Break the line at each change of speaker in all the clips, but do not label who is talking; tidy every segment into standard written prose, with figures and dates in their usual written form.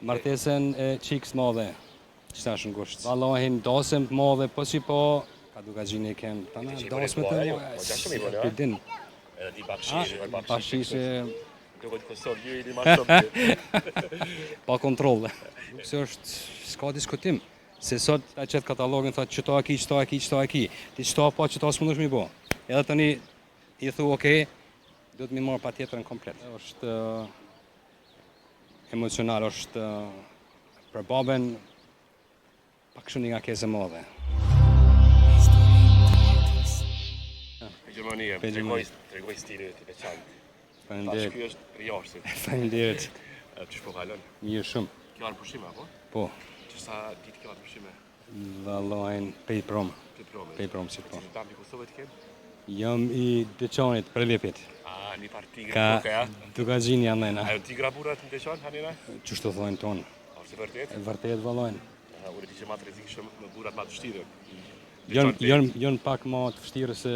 martesën e qikës madhe, që tash në gusht. Vallohin dasëm madhe, po si po, ka duka gjinë e kem, tana dasmë të përdin.
Edhe ti bakshishe,
Bakshishe,
duket Kosovë ju ili ma shumë.
pa kontroll. Se është, s'ka diskutim. Se sot ta qëtë katalogin thotë qëto aki, qëto aki, qëto aki. Ti qëto pa, qëto s'mundesh mi bo. Edhe tani i thu okej, duhet mi marrë pa tjetërën komplet. Është emocional, është për babën pak shumë nga kese madhe.
Gjermania, tregoj stile të veçantë. Tash ky është për jashtë.
Faleminderit.
Ç'është po kalon?
Mirë shumë.
Kjo janë pushime apo?
Po.
Sa ditë kjo janë pushime?
Vallojnë pej prom.
Pej
prom si po.
Ti tam i Kosovës të kem?
Jam i Deçanit, Prelipit.
Një parti
Ka
toka ja.
duka gjinë janë nëjna.
Ajo tigra burrat në Deçan hanina?
Qështu thojnë tonë.
Është vërtet?
Vërtet vallojnë.
Ure ti që ma të rrezikshëm me burrat ma të vështirë.
Janë pak ma të vështirë se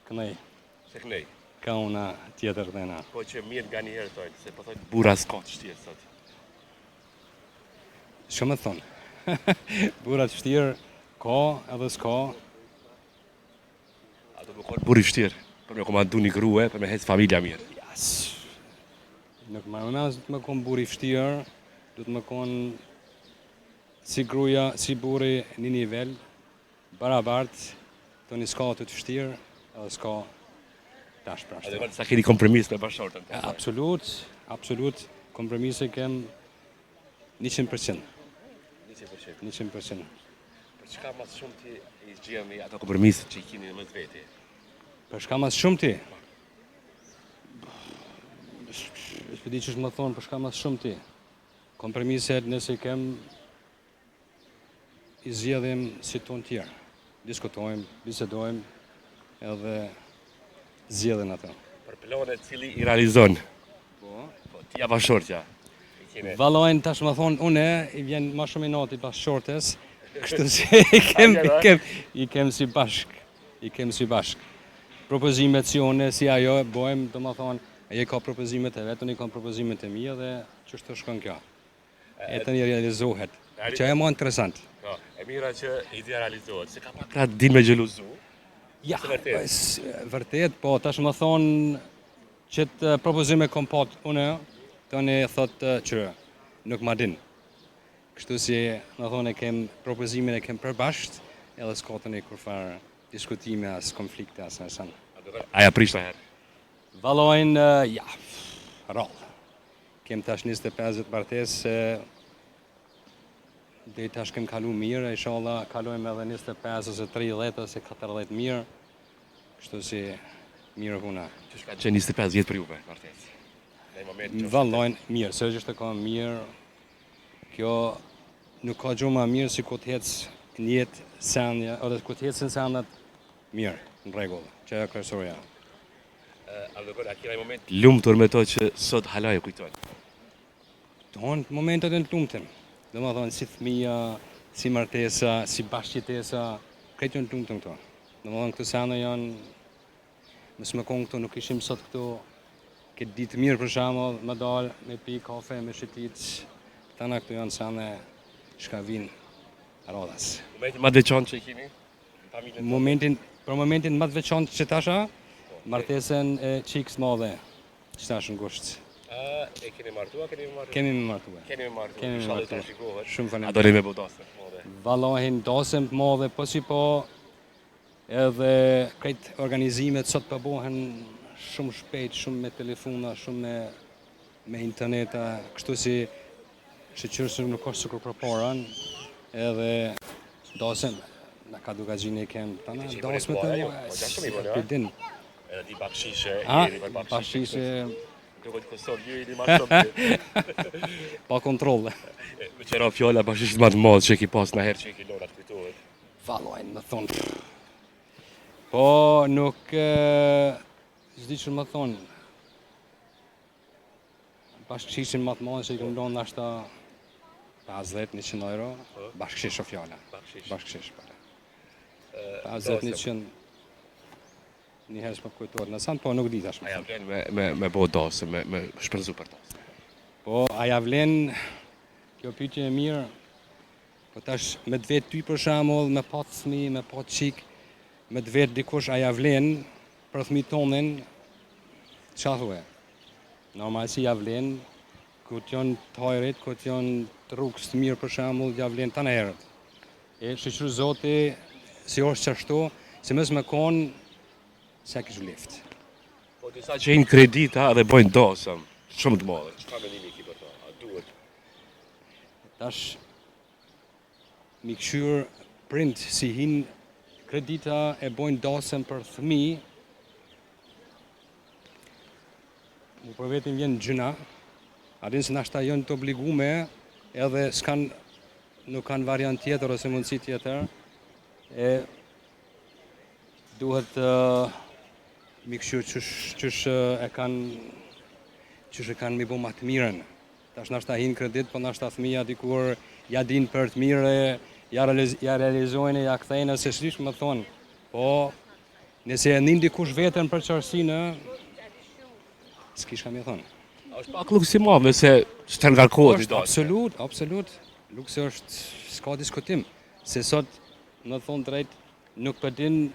kënej.
Se kënej.
Ka una tjetër dhe na.
Po që mirë nga njëherë tojnë, se po thojnë burra s'ka të vështirë sot.
Shumë të thonë. Burrat vështirë, ka edhe s'ka.
A do më konë burri vështirë, për me komandu një grue, për me hecë familja mirë.
Nuk më konë burri vështirë, du të më konë si gruja, si burri një nivel, barabartë, të një s'ka të vështirë, edhe s'ka tash pra.
A dhe sa keni kompromis me bashkëshortën?
Absolut, kompromise kem 100%. 100%.
Për çka mas shumë ti i zgjidhni ato kompromiset që i keni në mes veti?
Për çka mas shumë ti? S'po di ç'është më thonë për çka mas shumë ti. Kompromiset nëse kem i zgjedhim si ton tjerë. Diskutojmë, bisedojmë edhe zgjedhin ato.
Për planet cili i realizon.
Po.
Ti ja bashkëshortja.
Vallojnë tash më thonë une, i vjen ma shumë i nati bashkëshortes, kështu si i kem si bashk. Propozimet si une, si ajo, bojmë, do më thonë, aje ka propozimet e vetë, unë i kam propozimet e mija dhe qështu shkon kjo. Etën i realizohet, që e më interesant.
E mira që ideja realizohet, se ka pak ratë din me gjeluzu.
Ja, vërtet, po, tash më thonë, që të propozime kom pat une, të një thotë që nuk ma din. Kështu si, në thonë, e kem propozimin e kem përbasht, edhe s'ka të një kurfar diskutime, as konflikte, as në sanë.
Aja prish të herë?
Vallojnë, ja, rallë. Kem tash 25 martes, dhe tash kem kalu mirë, inshallah kalojmë edhe 25 ose 30 ose 40 mirë, kështu si mirë puna.
Që shka që 25 vjetë për juve, martes?
Vallojnë mirë, se është ka mirë, kjo nuk ka gjumë ma mirë si ku t'hecë njëtë senja, edhe ku t'hecë në senjat mirë, në regullë, që e kërësorja.
A kira i moment lumëtur me to që sot halaj e kujtojnë?
Tonë momentet e në lumëtën, dhe më thonë si thmija, si martesa, si bashkjetesa, krejtë në lumëtën këto. Dhe më thonë këto senja janë, mësë me konë këto nuk ishim sot këto, këtë ditë mirë për shembull, më dalë, me pi kafe, me shëtic, tana këtu janë sene shka vinë radhas.
Momentin më të veçantë që i keni?
Për momentin më të veçantë që tasha, martesën e qikës madhe, që tash në gusht.
E keni martua, keni martua?
Kemi me martua.
Keni me martua,
Kemi me
inshallah
martua.
të shikohet.
Shumë
A
faleminderit.
doni me bo dasëm madhe?
Vallohin dasëm madhe, po si po, edhe krejt organizimet sot përbohen shumë shpejt, shumë me telefona, shumë me interneta, kështu si shëqyrë nuk është sikur përparan, edhe dasëm, na ka duka gjinë e kem, tana dasme të përdin.
Edhe ti bakshishe,
Bakshishe,
duket Kosovë ju ili ma shumë.
pa kontroll.
Me qera fjalla bakshishit ma të madhë që ki pas në herë që ki lorat kujtohet.
Vallojnë, më thonë. Po, nuk, zdi që më thonë, bashkëshishin më të madhë që i këmë lonë nashta 50-100 euro, bashkëshish o fjalla. Bashkëshish, pare. 50-100, njëherë s'më kujtohet në sanë, po nuk dita shme.
Aja vlen me bo dasë, me shpenzu për dasë.
Po, aja vlen kjo pyetje e mirë, po tash me të vetë ty për shembull, me pa fëmijë, me pa çik, me të vetë dikush a ja vlen për fëmijët tonin, çfarë thua? Normal si ja vlen, ku t'jon të hajrit, ku t'jon të rrugës të mirë për shembull, ja vlen tani herët. E shqyr Zoti, si është qashtu, se mos me konë, se kish lift.
Po disa që hinë kredita dhe bojnë dosëm, shumë të madhe. Çfarë mendimi ki për to? A duhet?
Tash, mi këshyr prind si hinë kredita e bojnë dosëm për fëmijë, mu për vetin vjen gjëna, adin se nashta janë të obligume, edhe nuk kanë variant tjetër ose mundësi tjetër, e duhet mi këshyr qysh e kanë mi bo ma të mirën. Tash nashta hinë kredit, po nashta fëmija dikur ja din për të mire, ja realizojnë, ja kthejnë, se shrish më thonë. Po, nëse e nin dikush vetën për qarësinë, s'kish kam i thonë.
Është pak luksi madhe se s'të ngarkohet i dalë.
Absolut. Luksi është, s'ka diskutim. Se sot, në thonë drejt, nuk përdin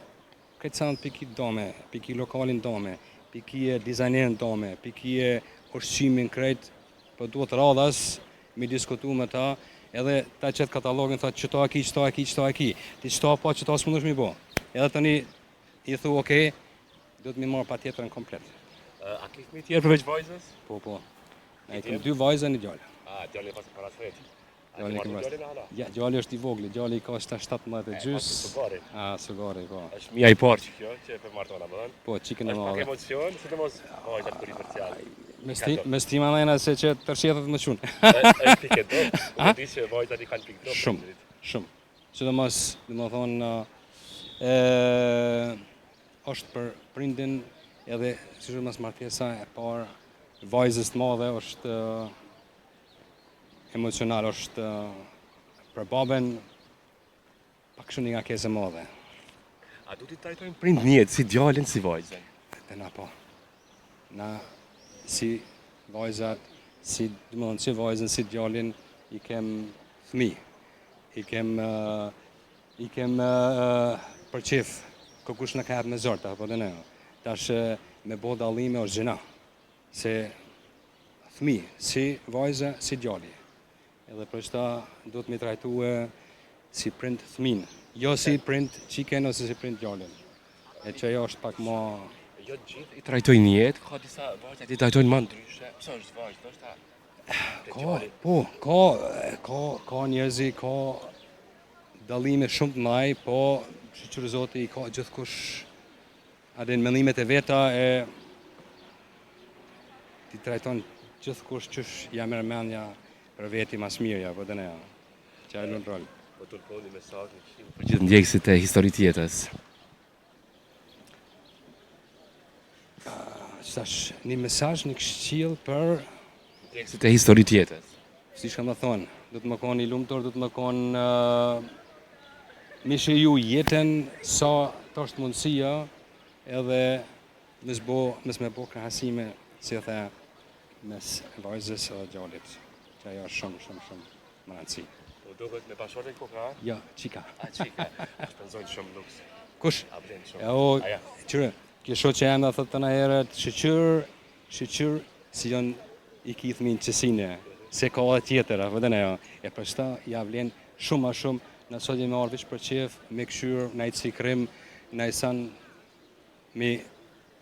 këtë sanë piki dome, piki lokalin dome, piki e dizajnerin dome, piki e ushqimin krejt, po duhet radhas, mi diskutu me ta, edhe ta qëtë katalogin, thot qëto aki. Ti qëto pa qëto së mundush mi bo. Edhe tani i thu, okej, duhet mi marrë pa tjetër në komplet.
A ke fëmijë tjerë përveç vajzës?
Po. E kem 2 vajza në djallë.
Djali e pas para shreti.
Ja, djali është i vogli, djali ka 17 e gjys. Sugari, po.
Është mia i parë që për martona, më thënë?
Po, qikën e
Është pak
madhe.
emocion, sidomos vajzat kur i përqallë.
Me stima nëjna se që tërshetët më qunë.
Është pikë do. Unë di që vajzat i kanë pikë do.
Shumë. Sidomos, dhe më thonë, është për prindin edhe si shumë mas martesa e parë vajzës të madhe është emocional, është për baben pak shumë një nga kese madhe.
A du t'i trajtojnë prind njët, si djalin, si vajzën?
E na po. Na si vajzat, si vajzën, si djalin, i kem fëmi. I kem për qef, kush në ka hapë me zorta, po dhe ne. Tash me bo dallime është gjëna. Se fëmi, si vajza, si djali. Edhe për shta do të mi trajtue si prind fëmin. Jo si prind qiken ose si prind djalin. E që ajo është pak ma...
Jo të gjithë i trajtojnë njët, ka disa vajzat i trajtojnë ma ndryshe. Pse është vajzë, do shta?
Ka njerëzi, ka dallime shumë të maj, po shqyqyrë Zoti i ka gjithkush adin mendimet e veta e ti trajton gjithkush qysh ja merr mendja për veti mas mirja, po dhe ne, që e lun rol.
Po të lponi mesazh në këshill për gjithë ndjekësit e Histori të Jetës.
Qëtash, një mesazh, një këshill për
ndjekësit e Histori të Jetës.
Si shka më thonë, du të më konë i lumëtor, du të më konë mishe ju jetën sa të është mundësia, edhe mes me bo krahasime, si e the, mes vajzës o djallit, që ajo është shumë më rëndësi.
Po duket me bashkëtorën koka?
Ja, qika.
Qika, shpenzojnë shumë luks.
Kush?
A vlen shumë.
Aja, qyre, kjo shoq që jam dhe thëtë të në herët, shqyqyr si janë i ki thmin qësine, se ka dhe tjetër, vëdën e jo. E për shta, ja vlen shumë a shumë, në sot jemi marrë vish për qef, me këshyr, në i cikrim, në i san, mi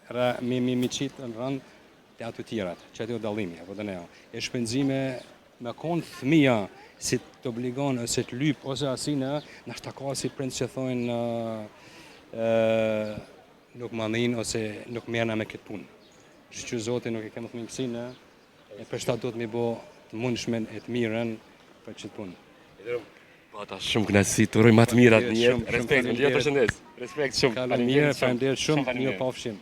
qitë në rënd, të ato tjerat, që ato dallimi, vëdën e jo. E shpenzime me konë thëmija, si të obligon, ose të lyp, ose asine, në ashtë ka si prind që thojnë, nuk manin, ose nuk merna me këtë punë. Shqyqyr Zoti nuk e kemë thëmin kësine, e për shta do të mi bo të mundshmen e të mirën për qëtë punë.
Po ata shumë kënaqësi, të uroj më të mirat në jetë. Respekt, përshëndes. Respekt shumë.
Kalë mirë, faleminderit shumë, mirë pafshim.